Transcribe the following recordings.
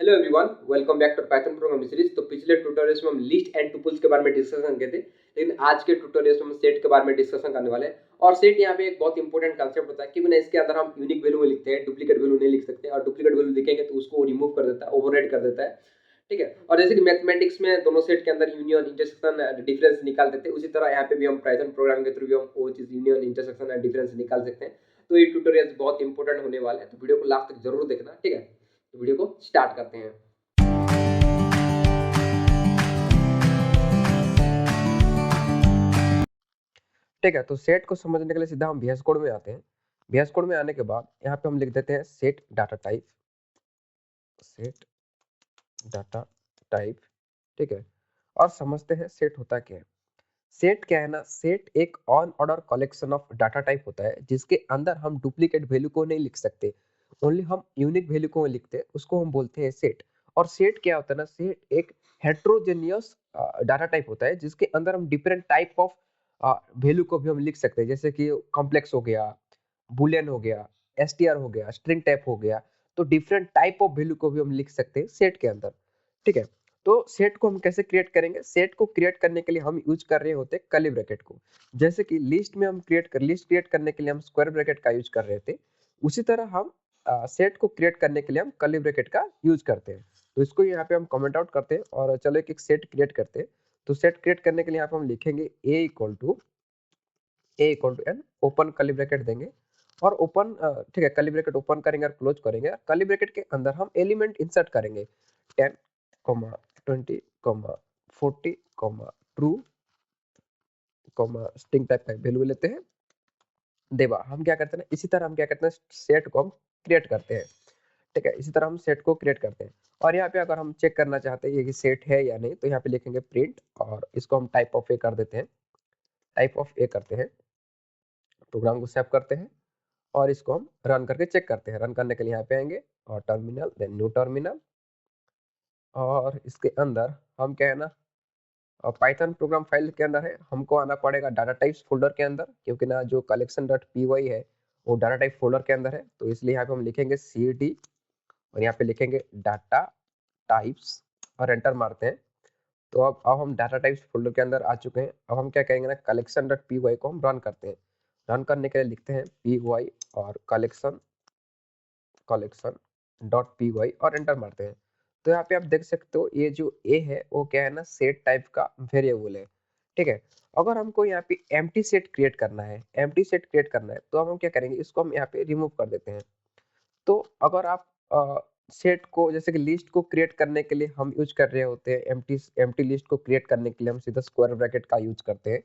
Hello everyone, welcome back to Python programming series. तो पिछले tutorials में हम लिस्ट एंड टुपल्स के बारे में डिस्कशन किए थे, लेकिन आज के ट्यूटोरियल्स में हम सेट के बारे में डिस्कशन करने वाले हैं। और सेट यहाँ पे एक बहुत इंपॉर्टेंट कंसेप्ट होता है, क्योंकि ना इसके अंदर हम यूनिक वैल्यू लिखते हैं, डुप्लीकेट वैल्यू नहीं लिख सकते। और डुप्लीकेट वैल्यू लिखेंगे तो उसको रिमूव कर देता है, ओवरराइड कर देता है। ठीक है। और जैसे कि मैथमेटिक्स में दोनों सेट के अंदर यूनियन, इंटरसेक्शन, डिफरेंस निकाल देते हैं, उसी तरह यहाँ पे भी हम पाइथन प्रोग्रामिंग के थ्रू भी हम वो चीज यूनियन, इंटरसेक्शन एंड डिफरेंस निकाल सकते हैं। तो ये ट्यूटोरियल बहुत इंपॉर्टेंट होने वाला है, तो वीडियो को लास्ट तक जरूर देखना। ठीक है, तो वीडियो को स्टार्ट करते हैं। ठीक है, तो सेट को समझने के लिए सीधा हम VS कोड में आते हैं। VS कोड में आने के बाद यहाँ पे हम लिख देते हैं set data type, set data type. ठीक है, और समझते हैं सेट होता क्या है। सेट क्या है ना, सेट एक on order collection of data type होता है, जिसके अंदर हम डुप्लीकेट वैल्यू को नहीं लिख सकते, ओनली हम यूनिक वैल्यू को लिखते हैं, उसको हम बोलते हैं सेट। और सेट क्या होता है ना, सेट एक हेट्रोजेनियस डाटा टाइप होता है, जिसके अंदर हम डिफरेंट टाइप ऑफ वैल्यू को भी हम लिख सकते हैं, जैसे कि कॉम्प्लेक्स हो गया, बुलियन हो गया, एसटीआर हो गया, स्ट्रिंग टाइप हो गया। तो डिफरेंट टाइप ऑफ वैल्यू को भी हम लिख सकते हैं सेट के अंदर। ठीक है, तो सेट को हम कैसे क्रिएट करेंगे? सेट को क्रिएट करने के लिए हम यूज कर रहे होते हैं कर्ली ब्रैकेट को। जैसे कि लिस्ट में हम लिस्ट क्रिएट करने के लिए हम स्क्वायर ब्रैकेट का यूज कर रहे थे, उसी तरह हम सेट को क्रिएट करने के लिए हम कर्ली ब्रैकेट का यूज करते हैं। तो इसको यहाँ पे हम कमेंट आउट करते हैं और चलो एक सेट क्रिएट करते हैं। तो सेट क्रिएट करने के लिए यहाँ पे हम लिखेंगे a equal to n, open curly bracket देंगे और ओपन, ठीक है, कर्ली ब्रैकेट ओपन करेंगे और क्लोज करेंगे। कर्ली ब्रैकेट के अंदर हम एलिमेंट इंसर्ट करेंगे 10, 20, 40, ट्रू, स्ट्रिंग टाइप का वैल्यू लेते हैं देवा। हम क्या करते हैं ना, इसी तरह हम क्या करते हैं, सेट को हम क्रिएट करते हैं। ठीक है, इसी तरह हम सेट को क्रिएट करते हैं। और यहाँ पे अगर हम चेक करना चाहते हैं ये कि सेट है या नहीं, तो यहाँ पे लिखेंगे प्रिंट और इसको हम टाइप ऑफ ए कर देते हैं, टाइप ऑफ ए करते हैं। प्रोग्राम को सेव करते हैं और इसको हम रन करके चेक करते हैं। रन करने के लिए यहाँ पे आएंगे और टर्मिनल, देन न्यू टर्मिनल, और इसके अंदर हम क्या है ना, पाइथन प्रोग्राम फाइल के अंदर है, हमको आना पड़ेगा डाटा टाइप्स फोल्डर के अंदर, क्योंकि ना जो कलेक्शन डॉट पी है वो डाटा टाइप फोल्डर के अंदर है। तो इसलिए यहाँ पे हम लिखेंगे cd और यहाँ पे लिखेंगे डाटा टाइप्स और एंटर मारते हैं। तो अब हम डाटा टाइप्स फोल्डर के अंदर आ चुके हैं। अब हम क्या करेंगे ना, कलेक्शन डॉट पी को हम रन करते हैं। रन करने के लिए लिखते हैं पी और कलेक्शन, कलेक्शन डॉट पी और एंटर मारते हैं। तो यहाँ पे आप देख सकते हो ये जो ए है वो क्या है ना, सेट टाइप का वेरिएबल है। ठीक है, अगर हमको यहाँ पे एम्प्टी सेट क्रिएट करना है, एम्प्टी सेट क्रिएट करना है, तो हम क्या करेंगे, इसको हम यहाँ पे रिमूव कर देते हैं। तो अगर आप सेट को, जैसे कि लिस्ट को क्रिएट करने के लिए हम यूज कर रहे होते हैं, एम्प्टी एम्प्टी लिस्ट को क्रिएट करने के लिए हम सीधा स्क्वायर ब्रैकेट का यूज करते हैं।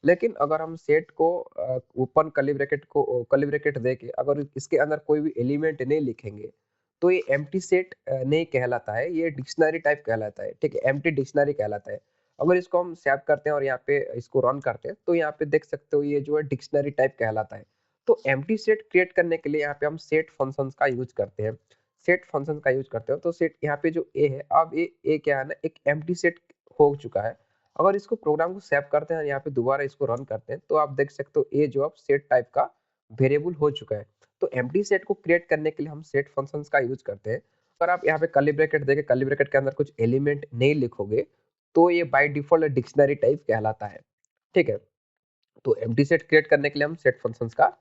लेकिन अगर हम सेट को ओपन कर्ली ब्रैकेट दे के अगर इसके अंदर कोई भी एलिमेंट नहीं लिखेंगे, तो ये एम्प्टी सेट नहीं कहलाता है, ये डिक्शनरी टाइप कहलाता है। ठीक है, एम्प्टी डिक्शनरी कहलाता है। अगर इसको हम सेव करते हैं और यहाँ पे इसको रन करते हैं, तो यहाँ पे देख सकते हो ये जो है डिक्शनरी टाइप कहलाता है। तो एम्प्टी सेट क्रिएट करने के लिए यहाँ पे हम सेट फंक्शंस का यूज करते हैं, सेट फंक्शन का यूज करते हो। तो सेट यहाँ पे जो ए है, अब ए क्या है ना, एक एम्प्टी सेट हो चुका है। अगर इसको प्रोग्राम को सेव करते हैं, यहाँ पे दोबारा इसको रन करते हैं, तो आप देख सकते हो ए जो अब सेट टाइप का वेरिएबल हो चुका है। तो एम्प्टी सेट को क्रिएट करने के लिए हम सेट फंक्शंस का यूज करते हैं। अगर आप यहाँ पे कर्ली ब्रैकेट देके कर्ली ब्रैकेट के अंदर कुछ एलिमेंट नहीं लिखोगे, तो ये बाय डिफॉल्ट डिक्शनरी टाइप कहलाता है। ठीक है, तो एम्प्टी सेट क्रिएट करने के लिए हम सेट फंक्शंस का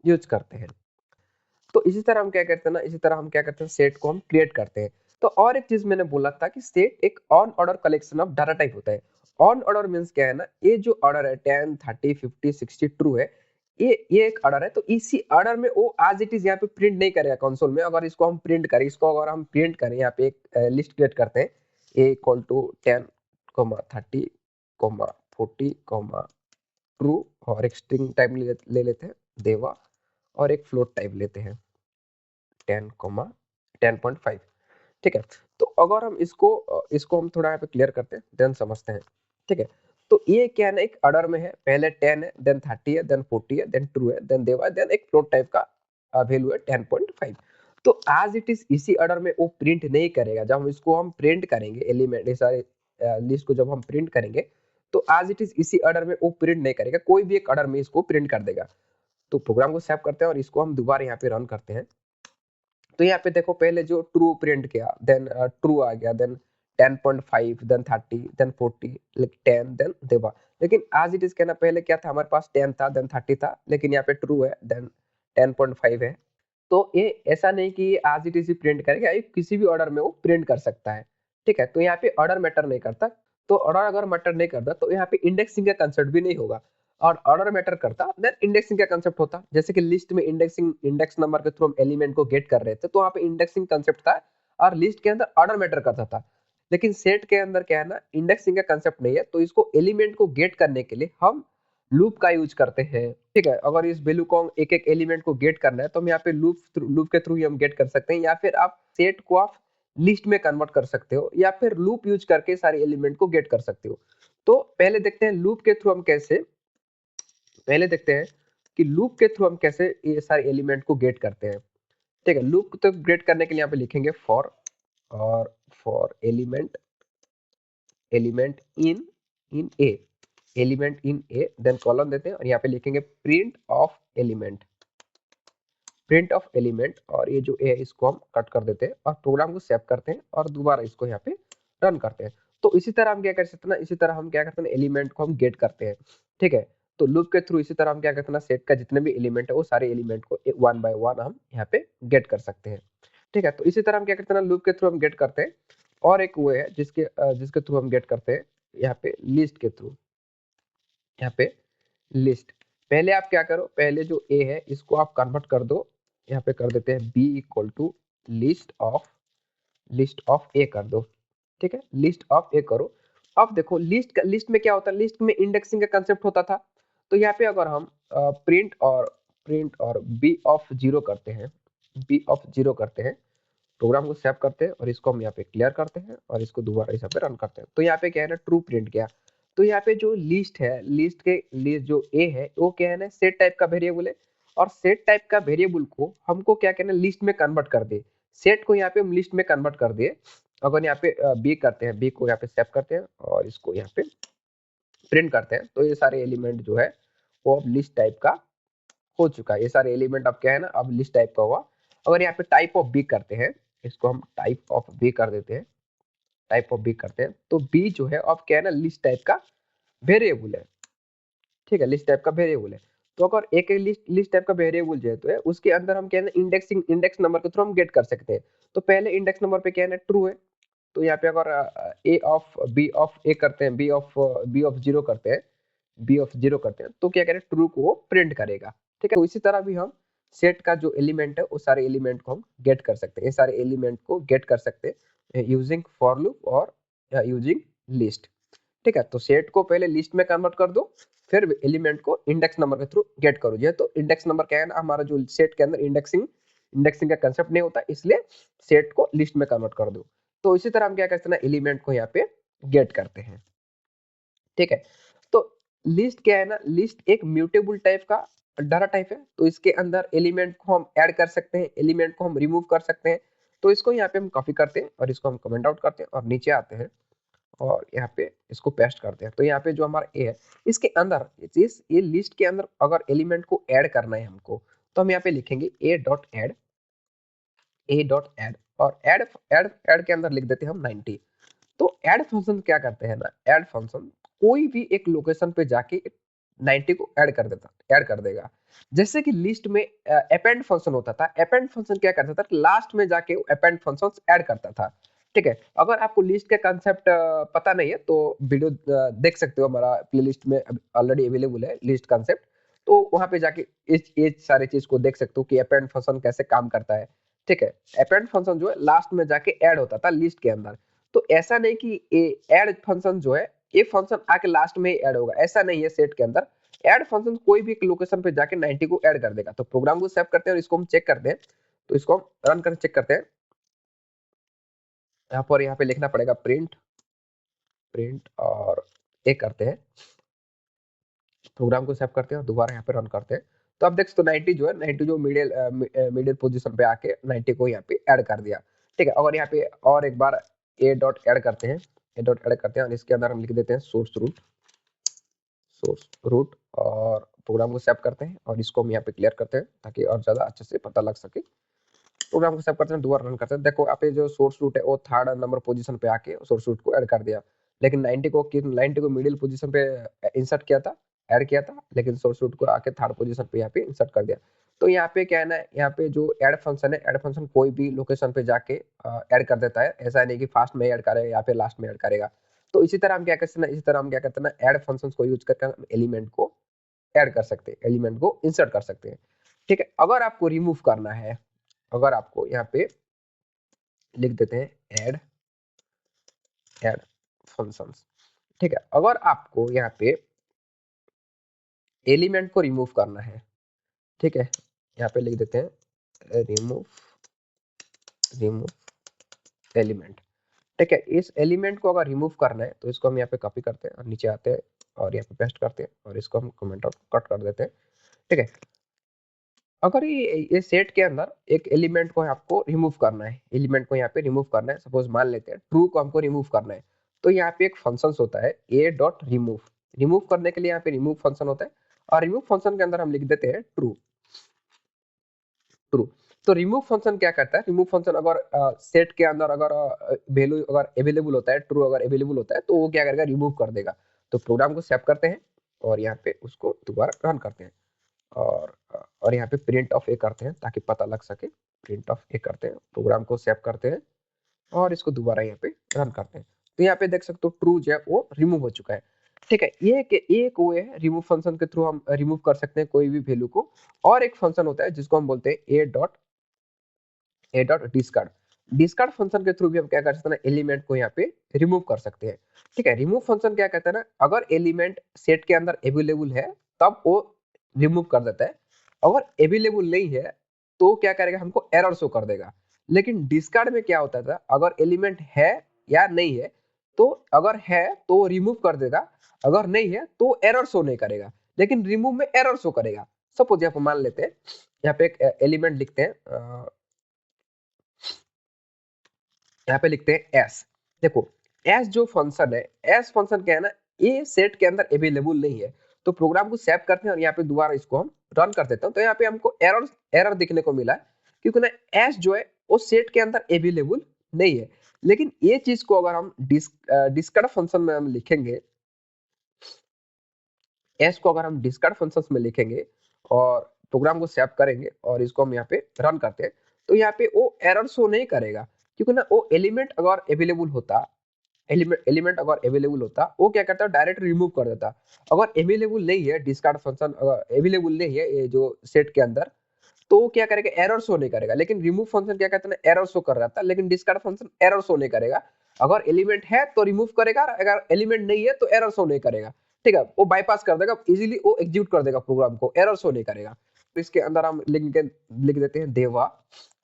यूज करते हैं। तो इसी तरह हम क्या करते हैं ना, इसी तरह हम क्या करते हैं, सेट को हम क्रिएट करते हैं। तो और एक चीज मैंने बोला था कि सेट एक on order collection of data type होता है। ऑन ऑर्डर मींस क्या है ना, ये जो ऑर्डर है 10, 30, 50, 60 ट्रू है, ये एक ऑर्डर है। तो इसी ऑर्डर में वो आज इट इज यहाँ पे प्रिंट नहीं करेगा कंसोल में। अगर इसको हम प्रिंट करें, इसको अगर हम प्रिंट करें, यहाँ पे एक लिस्ट क्रिएट करते हैं, ए इक्वल टू 10, 30, 40, ट्रू, और एक स्ट्रिंग टाइप ले लेते हैं देवा, और एक फ्लोट टाइप लेते हैं 10, 10.5। ठीक है, तो अगर हम इसको हम थोड़ा यहाँ पे क्लियर करते हैं, देन समझते हैं। ठीक है, तो ये क्या है ना, एक ऑर्डर में है, पहले 10 है, देन 30 है, देन 40 है, देन ट्रू है, देन देवा, देन एक फ्लोट टाइप का वैल्यू है 10.5। तो आज इट इज इसी ऑर्डर में वो प्रिंट नहीं करेगा। जब हम इसको हम प्रिंट करेंगे, एलिमेंट सारे लिस्ट को जब हम प्रिंट करेंगे, तो आज इट इज इसी ऑर्डर में वो प्रिंट नहीं करेगा, कोई भी एक ऑर्डर में इसको प्रिंट कर देगा। तो प्रोग्राम को सेव करते हैं और इसको हम दोबारा यहाँ पे रन करते हैं। तो यहाँ पे देखो पहले जो ट्रू प्रिंट किया, देन ट्रू आ गया, देन 10.5, देन 30, देन 40, 10, देन देवा। लेकिन आज इट इज कहना पहले क्या था, हमारे पास 10 था, देन 30 था, लेकिन यहाँ पे ट्रू है, देन 10.5 है। तो ये ऐसा नहीं कि आज इट इज प्रिंट करेगा, ये किसी भी ऑर्डर में वो प्रिंट कर सकता है। ठीक है, तो यहाँ पे ऑर्डर मैटर नहीं करता। तो ऑर्डर अगर मैटर नहीं करता तो यहाँ पे इंडेक्सिंग का कंसेप्ट भी नहीं होगा। और ऑर्डर मैटर करता देन इंडेक्सिंग का कंसेप्ट होता। जैसे कि लिस्ट में इंडेक्सिंग, इंडेक्स नंबर के थ्रू हम एलिमेंट को गेट कर रहे थे, तो वहाँ पे इंडेक्सिंग कंसेप्ट था और लिस्ट के अंदर ऑर्डर मैटर करता था। लेकिन सेट के अंदर क्या है ना, इंडेक्सिंग का कंसेप्ट नहीं है, तो इसको एलिमेंट को गेट करने के लिए हम लूप का यूज करते हैं। ठीक है, अगर इस वैल्यू को एक एक एलिमेंट को गेट करना है तो हम यहाँ पे लूप के थ्रू ही हम गेट कर सकते हैं, या फिर आप सेट को आप लिस्ट में कन्वर्ट कर सकते हो, या फिर लूप यूज करके सारे एलिमेंट को गेट कर सकते हो। तो पहले देखते हैं लूप के थ्रू हम कैसे, पहले देखते हैं कि लूप के थ्रू हम कैसे ये सारे एलिमेंट को गेट करते हैं। ठीक है, लूप तो गेट करने के लिए यहाँ पे लिखेंगे फॉर, और for element, element in a, element in a, then colon देते हैं और यहाँ पे लिखेंगे print of element, print of element, और ये जो ए है इसको हम कट कर देते हैं और प्रोग्राम को सेव करते हैं और दोबारा इसको यहाँ पे रन करते हैं। तो इसी तरह हम क्या कर सकते हैं ना, इसी तरह हम क्या करते हैं, एलिमेंट को हम गेट करते हैं। ठीक है, तो लूप के थ्रू इसी तरह हम क्या करते हैं ना, सेट का जितने भी एलिमेंट है वो सारे एलिमेंट को वन बाय वन हम यहाँ पे गेट कर सकते हैं। ठीक है, तो इसी तरह हम क्या करते हैं ना, लूप के थ्रू हम गेट करते हैं। और एक वो है जिसके थ्रू हम गेट करते हैं, यहाँ पे लिस्ट के थ्रू, यहाँ पे लिस्ट। पहले आप क्या करो, पहले जो ए है इसको आप कन्वर्ट कर दो, यहाँ पे कर देते हैं B equal to list of, list of A कर दो। ठीक है, लिस्ट ऑफ ए करो। अब देखो लिस्ट में क्या होता है, लिस्ट में इंडेक्सिंग का कंसेप्ट होता था। तो यहाँ पे अगर हम प्रिंट और बी ऑफ जीरो करते हैं, बी ऑफ जीरो करते हैं, प्रोग्राम को सेव करते हैं और इसको हम यहाँ पे क्लियर करते हैं और इसको दोबारा इस पे रन करते हैं, तो यहाँ पे क्या है ना, ट्रू प्रिंट किया। तो यहाँ पे जो लिस्ट है, लिस्ट के लिस्ट जो ए है वो क्या है ना, सेट टाइप का वेरिएबल है। और सेट टाइप का वेरिएबल को हमको क्या करना है, लिस्ट में कन्वर्ट कर दे। सेट को यहाँ पे हम लिस्ट में कन्वर्ट कर दिए। अगर यहाँ पे बी करते हैं, बी को यहाँ पे सेव करते हैं और इसको यहाँ पे प्रिंट करते हैं, तो ये सारे एलिमेंट जो है वो अब लिस्ट टाइप का हो चुका है। ये सारे एलिमेंट अब क्या है ना, अब लिस्ट टाइप का हुआ। अगर यहाँ पे टाइप ऑफ बी करते हैं, इसको हम टाइप ऑफ बी कर देते हैं, टाइप ऑफ बी करते हैं, तो बी जो है अब क्या है ना, लिस्ट टाइप का वेरिएबल है। ठीक है, लिस्ट टाइप का वेरिएबल है। तो अगर एक लिस्ट लिस्ट टाइप का वेरिएबल जो है तो है उसके अंदर हम क्या है ना, इंडेक्सिंग, इंडेक्स नंबर के थ्रू हम गेट कर सकते हैं। तो पहले इंडेक्स नंबर पे क्या है ना, ट्रू है। तो यहाँ पे अगर ए ऑफ बी ऑफ ए करते हैं, बी ऑफ जीरो करते हैं, बी ऑफ जीरो करते हैं, तो क्या करें, ट्रू को वो प्रिंट करेगा। ठीक है, तो इसी तरह भी हम सेट का जो एलिमेंट है वो सारे एलिमेंट को हम गेट कर सकते हैं, ये सारे एलिमेंट को गेट कर सकते हैं यूजिंग फॉर लूप और यूजिंग लिस्ट। ठीक है, तो सेट को पहले लिस्ट में कन्वर्ट कर दो, फिर एलिमेंट को इंडेक्स नंबर के थ्रू गेट करो। ये तो इंडेक्स नंबर क्या है ना, हमारा जो सेट के अंदर इंडेक्सिंग, इंडेक्सिंग का कंसेप्ट नहीं होता, इसलिए सेट को लिस्ट में कन्वर्ट कर दो। तो इसी तरह हम क्या करते हैं ना, एलिमेंट को यहाँ पे गेट करते हैं। ठीक है, तो लिस्ट क्या है ना, लिस्ट एक म्यूटेबल टाइप का डाटा टाइप है। तो इसके अंदर एलिमेंट को हम ऐड कर सकते हैं, एलिमेंट को हम रिमूव कर सकते हैं। तो इसको यहाँ पे हम कॉपी करते हैं और इसको हम कमेंट आउट करते हैं और नीचे आते हैं और यहाँ पे इसको पेस्ट करते हैं। तो यहाँ पे जो हमारा ए है, इसके अंदर ये लिस्ट के अंदर अगर एलिमेंट को ऐड करना है हमको, तो हम यहाँ पे लिखेंगे ए डॉट ऐड, ए डॉट ऐड, और ऐड ऐड ऐड के अंदर लिख देते हैं हम 90। तो ऐड फंक्शन क्या करते हैं ना, ऐड फंक्शन कोई भी एक लोकेशन पे जाके 90 को ऐड कर देता, ऐड कर देगा। जैसे कि लिस्ट में अपेंड फंक्शन होता था, अपेंड फंक्शन क्या करता था, लास्ट में जाके अपेंड फंक्शन ऐड करता था। ठीक है, अगर आपको लिस्ट का कंसेप्ट पता नहीं है तो वीडियो देख सकते हो, हमारा प्लेलिस्ट में ऑलरेडी अवेलेबल है लिस्ट कंसेप्ट। तो वहां पे जाके इस सारे चीज को देख सकते हो कि अपेंड फंक्शन कैसे काम करता है। ठीक है, अपेंड फंक्शन जो है लास्ट में जाके ऐड होता था लिस्ट के अंदर। तो ऐसा नहीं कि ऐड फंक्शन जो है ये फंक्शन आके लास्ट में ही ऐड होगा, ऐसा नहीं है। सेट के अंदर ऐड फंक्शन कोई भी एक लोकेशन पे जाके 90 को ऐड कर देगा। तो प्रोग्राम को सेव करते हैं और इसको हम चेक करते हैं। तो इसको हम रन कर चेक करते हैं। यहाँ पे लिखना पड़ेगा प्रिंट, प्रिंट और एक करते हैं, प्रोग्राम को सेव करते हैं और दोबारा यहाँ पे रन करते हैं। तो अब देख, तो 90 जो है, 90 जो मिडिल पोजीशन पे आके 90 को यहाँ पे ऐड कर दिया। ठीक है, अगर यहाँ पे और एक बार ए डॉट ऐड करते हैं, ए डॉट ऐड करते हैं और इसके अंदर हम लिख देते हैं सोर्स रूट, सोर्स रूट, और प्रोग्राम को सेव करते हैं और इसको हम यहाँ पे क्लियर करते हैं ताकि और ज्यादा अच्छे से पता लग सके। प्रोग्राम को सेव करते हैं, दोबारा रन करते हैं। देखो आप ये जो सोर्स रूट है वो थर्ड नंबर पोजीशन पे आके सोर्स रूट को ऐड कर दिया, लेकिन 90 को मिडिल पोजीशन पे इंसर्ट किया था, ऐड किया था, लेकिन सोर्स रूट को आके थर्ड पोजीशन पे यहाँ पे इंसर्ट कर दिया। तो यहाँ पे क्या है ना, यहाँ पे जो ऐड फंक्शन है, ऐड फंक्शन कोई भी लोकेशन पे जाके ऐड कर देता है, ऐसा नहीं कि फास्ट में ऐड करेगा या फिर लास्ट में ऐड करेगा। तो इसी तरह हम क्या करते हैं ना, इसी तरह हम क्या करते हैं ना, ऐड फंक्शंस को यूज करके हम एलिमेंट को ऐड कर सकते हैं, एलिमेंट को इंसर्ट कर सकते हैं। ठीक है, अगर आपको रिमूव करना है, अगर आपको यहाँ पे लिख देते हैं ऐड ऐड फंक्शंस। ठीक है, अगर आपको यहाँ पे एलिमेंट को रिमूव करना है, ठीक है, यहाँ पे लिख देते हैं रिमूव रिमूव एलिमेंट। ठीक है, इस एलिमेंट को अगर रिमूव करना है तो इसको हम यहाँ पे कॉपी करते हैं और नीचे आते हैं और यहाँ पे पेस्ट करते हैं और इसको हम कमेंट आउट कट कर देते हैं। ठीक है, अगर ये सेट के अंदर एक एलिमेंट को आपको रिमूव करना है, एलिमेंट को यहाँ पे रिमूव करना है, सपोज मान लेते हैं ट्रू को हमको रिमूव करना है, तो यहाँ पे एक फंक्शन होता है a डॉट रिमूव। रिमूव करने के लिए यहाँ पे रिमूव फंक्शन होता है और रिमूव फंक्शन के अंदर हम लिख देते हैं ट्रू। ट्रू, तो रिमूव फंक्शन क्या करता है, रिमूव फंक्शन अगर सेट के अंदर अगर वैल्यू अगर अवेलेबल होता है, ट्रू अगर अवेलेबल होता है, तो वो क्या करेगा, रिमूव कर देगा। तो प्रोग्राम को सेव करते हैं और यहाँ पे उसको दोबारा रन करते हैं और यहाँ पे प्रिंट ऑफ ए करते हैं ताकि पता लग सके। प्रिंट ऑफ ए करते हैं, प्रोग्राम को सेव करते हैं और इसको दोबारा यहाँ पे रन करते हैं। तो यहाँ पे देख सकते हो ट्रू जो है वो रिमूव हो चुका है। ठीक है, ये एक वे है, रिमूव फंक्शन के थ्रू हम रिमूव कर सकते हैं कोई भी वैल्यू को। और एक फंक्शन होता है जिसको हम बोलते हैं ए डॉट डिस्कार्ड। डिस्कार्ड फंक्शन के थ्रू भी हम क्या कर सकते हैं, एलिमेंट को यहाँ पे रिमूव कर सकते हैं। ठीक है, रिमूव फंक्शन क्या कहता है ना, अगर एलिमेंट सेट के अंदर अवेलेबल है तब वो रिमूव कर देता है, अगर अवेलेबल नहीं है तो क्या करेगा, हमको एरर शो कर देगा। लेकिन डिस्कार्ड में क्या होता था, अगर एलिमेंट है या नहीं है, तो अगर है तो रिमूव कर देगा, अगर नहीं है तो एरर शो नहीं करेगा, लेकिन रिमूव में एरर शो करेगा। सपोज यहाँ पे मान लेते हैं, यहाँ पे एक एलिमेंट लिखते हैं, यहाँ पे लिखते हैं एस। देखो एस जो फंक्शन है, एस फंक्शन क्या है ना, ये सेट के अंदर अवेलेबल नहीं है। तो प्रोग्राम को सेव करते हैं और यहाँ पे दोबारा इसको हम रन कर देते हैं। तो यहाँ पे हमको एरर एरर दिखने को मिला है, क्योंकि ना एस जो है वो सेट के अंदर अवेलेबल नहीं है। लेकिन ये चीज को अगर हम डिस्कार्ड फंक्शन में हम लिखेंगे, एस को अगर हम डिस्कार्ड फंक्शंस में लिखेंगे और प्रोग्राम को सेव करेंगे और इसको हम यहाँ पे रन करते हैं, तो यहाँ पे वो एरर शो नहीं करेगा, क्योंकि ना वो एलिमेंट अगर अवेलेबल होता, एलिमेंट अगर अवेलेबल होता, वो क्या करता है, डायरेक्ट रिमूव कर देता। अगर अवेलेबल नहीं है, डिस्कार्ड फंक्शन अगर अवेलेबल नहीं है ये जो सेट के अंदर, तो वो क्या करेगा, एरर शो नहीं करेगा। लेकिन रिमूव फंक्शन क्या कहते हैं, एरर शो कर रहा था, लेकिन डिस्कार्ड फंक्शन एरर शो नहीं करेगा। अगर एलिमेंट है तो रिमूव करेगा, अगर एलिमेंट नहीं है तो एरर शो नहीं करेगा। ठीक है, वो बाईपास कर देगा, इजीली वो एग्जीक्यूट कर देगा प्रोग्राम को, एरर शो नहीं करेगा। तो इसके अंदर हम लिख देते हैं देवा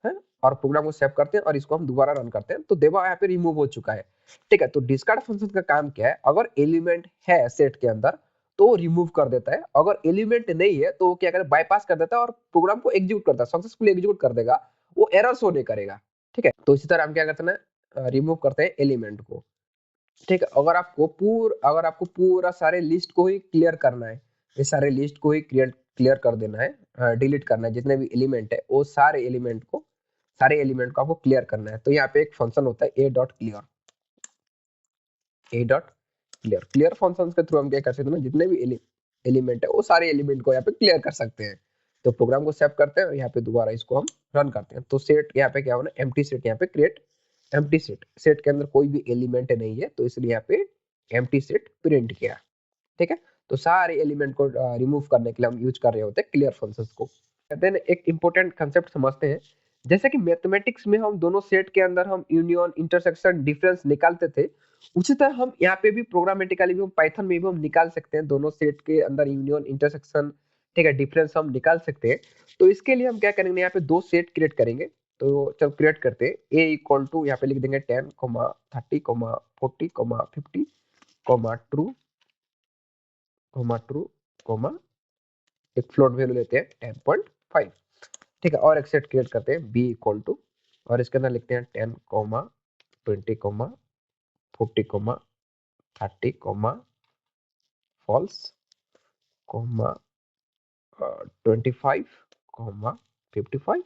है, और प्रोग्राम को सेव करते हैं और इसको हम दोबारा रन करते हैं। तो देवा यहाँ पे रिमूव हो चुका है। ठीक है, तो डिस्कार्ड फंक्शन का काम क्या है, अगर एलिमेंट है सेट के अंदर तो रिमूव कर देता है, अगर एलिमेंट नहीं है तो क्या करे, बाईपास कर देता है और प्रोग्राम को एग्जीक्यूट करता है, सक्सेसफुली एग्जीक्यूट कर देगा, वो एरर शो नहीं करेगा। ठीक है, तो इसी तरह हम क्या करते हैं, रिमूव करते हैं एलिमेंट को। ठीक है, अगर आपको पूरा सारे लिस्ट को ही क्लियर करना है, ये सारे लिस्ट को ही क्लियर कर देना है, डिलीट करना है, जितने भी एलिमेंट है वो सारे एलिमेंट को आपको क्लियर करना है। तो यहाँ पे एक फंक्शन होता है ए डॉट क्लियर। क्लियर फंक्शन के थ्रू हम क्या कर सकते हैं ना, जितने भी एलिमेंट है वो सारे एलिमेंट को यहाँ पे क्लियर कर सकते हैं। तो प्रोग्राम को सेव करते हैं और यहाँ पे दोबारा इसको हम रन करते हैं। तो सेट यहाँ पे क्या होना, एम्प्टी सेट यहाँ पे क्रिएट, एम्प्टी सेट, सेट के अंदर कोई भी एलिमेंट नहीं है, तो इसलिए यहाँ पे एम्प्टी सेट प्रिंट किया। ठीक है, तो सारे एलिमेंट को रिमूव करने के लिए हम यूज कर रहे होते हैं क्लियर फंक्शंस को। देन एक इंपॉर्टेंट कंसेप्ट समझते हैं, जैसे कि मैथमेटिक्स में हम दोनों सेट के अंदर हम यूनियन, इंटरसेक्शन, डिफरेंस निकालते थे, उसी तरह हम यहाँ पे भी प्रोग्रामेटिकली भी हम पाइथन में भी हम निकाल सकते हैं दोनों सेट के अंदर यूनियन, इंटरसेक्शन, ठीक है, डिफरेंस हम निकाल सकते हैं। तो इसके लिए हम क्या करेंगे, यहाँ पे दो सेट क्रिएट करेंगे। तो चल क्रिएट करते हैं, ए इक्वल टू यहाँ पे लिख देंगे 10, 30, 40, 50, ट्रू, ट्रू, एक फ्लोट वैल्यू लेते हैं 10.5। ठीक है, और एक सेट क्रिएट करते हैं बी इक्वल टू, और इसके अंदर लिखते हैं 10, 20, 40, 30, फॉल्स, 25, 55,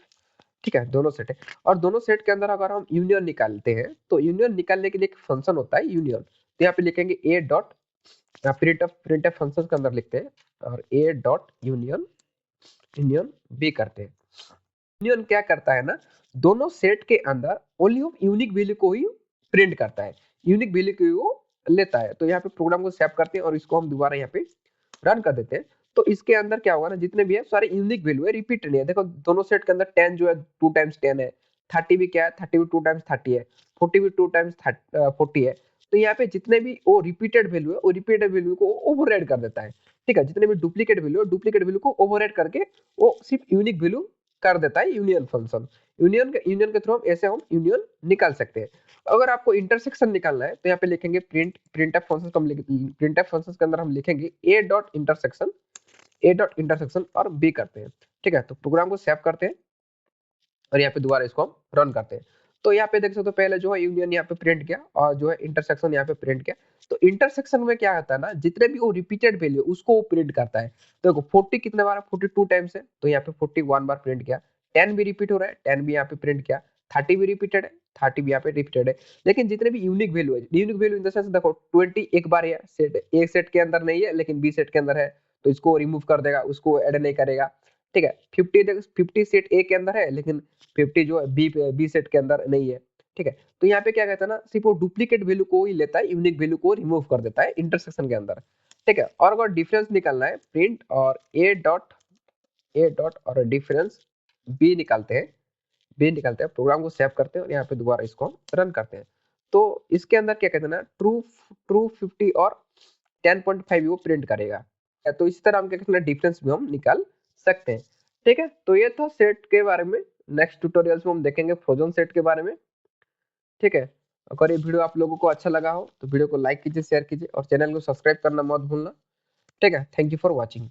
ठीक है, दोनों सेट है और दोनों सेट के अंदर अगर हम यूनियन निकालते हैं, तो यूनियन निकालने के लिए एक फंक्शन होता है यूनियन। तो यहाँ पे लिखेंगे ए डॉट प्रिंटफ फंक्शन के अंदर लिखते हैं और a dot union union b करते हैं। यूनियन क्या करता है ना, दोनों सेट के अंदर ओनली यूनिक वैल्यू को ही प्रिंट करता है, यूनिक वैल्यू को वो लेता है। तो यहाँ पे प्रोग्राम को सेव करते हैं और इसको हम दोबारा यहाँ पे रन कर देते हैं। तो इसके अंदर क्या होगा ना, जितने भी है सारे यूनिक वैल्यू है, रिपीट नहीं है। देखो दोनों सेट के अंदर 10 जो है 2 टाइम्स 10 है, 30 भी क्या है, 30 भी 2 टाइम्स 30 है, 40 भी 2 टाइम्स 40 है। तो यहाँ पे जितने भी वो रिपीटेड वैल्यू है, वो रिपीटेड वैल्यू को ओवरराइड कर देता है। ठीक है, जितने भी डुप्लीकेट वैल्यू है, डुप्लीकेट वैल्यू को ओवरराइड करके वो सिर्फ यूनिक वैल्यू कर देता है यूनियन फंक्शन। यूनियन के थ्रू हम ऐसे हम यूनियन निकाल सकते हैं। अगर आपको इंटरसेक्शन निकालना है तो यहाँ पे लिखेंगे प्रिंटफ फंक्शन प्रिंटफ फंक्शन के अंदर हम लिखेंगे ए डॉट इंटरसेक्शन और बी करते हैं। ठीक है, तो प्रोग्राम को सेव करते हैं और यहाँ पे दोबारा इसको हम रन करते हैं। तो यहाँ पे देख सकते हो पहले जो है यूनियन यहाँ पे प्रिंट किया और जो है इंटरसेक्शन यहाँ पे प्रिंट किया। तो इंटरसेक्शन में क्या होता है ना, जितने भी वो रिपीटेड वैल्यू उसको वो प्रिंट करता है। तो देखो 40 कितने बार, 42 टाइम्स है, तो यहाँ पे 41 बार प्रिंट किया। 10 भी रिपीट हो रहा है, 10 भी यहाँ पे प्रिंट किया। 30 भी रिपीटेड है, 30 भी यहाँ पे रिपीटेड है। लेकिन जितने भी यूनिक वैल्यू है, unique value in the sense देखो 20 एक बार है, सेट एक सेट के अंदर नहीं है लेकिन बी सेट के अंदर है, तो इसको रिमूव कर देगा, उसको ऐड नहीं करेगा। ठीक है, 50 सेट ए के अंदर है लेकिन 50 जो है बी सेट के अंदर नहीं है। ठीक है, तो यहाँ पे क्या कहता है ना, सिर्फ वो डुप्लीकेट वैल्यू को ही लेता है, यूनिक वैल्यू को रिमूव कर देता है इंटरसेक्शन के अंदर। ठीक है, और अगर डिफरेंस निकालना है, प्रिंट और ए डॉट और डिफरेंस बी निकालते हैं, प्रोग्राम को सेव करते हैं और यहाँ पे दोबारा इसको हम रन करते हैं। तो इसके अंदर क्या कहते हैं ना, ट्रू ट्रू 50 और 10.5 वो प्रिंट करेगा। तो इसी तरह हम क्या कहते हैं, डिफरेंस भी हम निकाल सकते हैं। ठीक है, तो ये था सेट के बारे में। नेक्स्ट ट्यूटोरियल्स में हम देखेंगे फ्रोजन सेट के बारे में। ठीक है, अगर ये वीडियो आप लोगों को अच्छा लगा हो तो वीडियो को लाइक कीजिए, शेयर कीजिए और चैनल को सब्सक्राइब करना मत भूलना। ठीक है, थैंक यू फॉर वॉचिंग।